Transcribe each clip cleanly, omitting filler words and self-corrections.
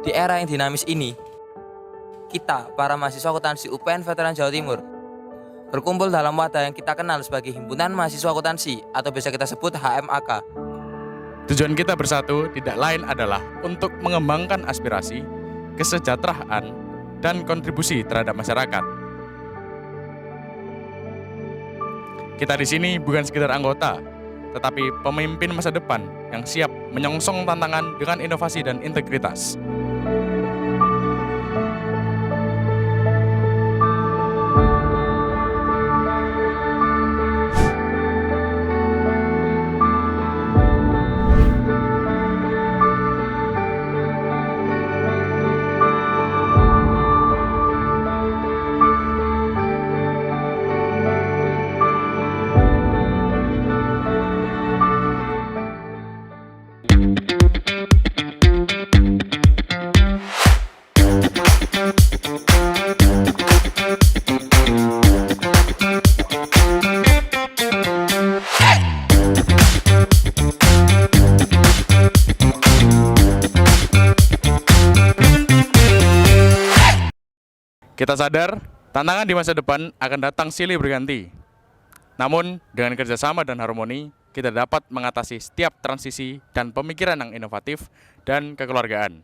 Di era yang dinamis ini, kita, para mahasiswa akuntansi UPN Veteran Jawa Timur, berkumpul dalam wadah yang kita kenal sebagai Himpunan Mahasiswa Akuntansi atau biasa kita sebut HMAK. Tujuan kita bersatu tidak lain adalah untuk mengembangkan aspirasi, kesejahteraan, dan kontribusi terhadap masyarakat. Kita di sini bukan sekedar anggota, tetapi pemimpin masa depan yang siap menyongsong tantangan dengan inovasi dan integritas. Kita sadar, tantangan di masa depan akan datang silih berganti. Namun, dengan kerjasama dan harmoni, kita dapat mengatasi setiap transisi dan pemikiran yang inovatif dan kekeluargaan.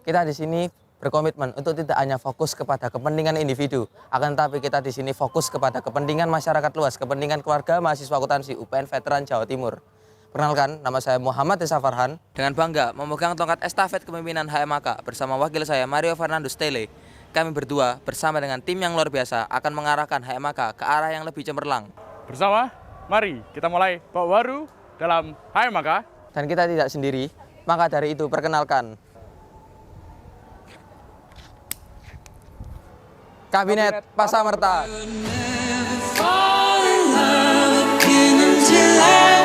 Kita di sini berkomitmen untuk tidak hanya fokus kepada kepentingan individu, akan tetapi kita di sini fokus kepada kepentingan masyarakat luas, kepentingan keluarga mahasiswa akuntansi UPN Veteran Jawa Timur. Perkenalkan, nama saya Muhammad Desa Farhan. Dengan bangga memegang tongkat estafet kepemimpinan HMAK bersama wakil saya Mario Fernandus Tele. Kami berdua bersama dengan tim yang luar biasa akan mengarahkan HMAK ke arah yang lebih cemerlang. Bersama, mari kita mulai babak baru dalam HMAK. Dan kita tidak sendiri, maka dari itu perkenalkan Kabinet Pasamerta. Fall in love again until I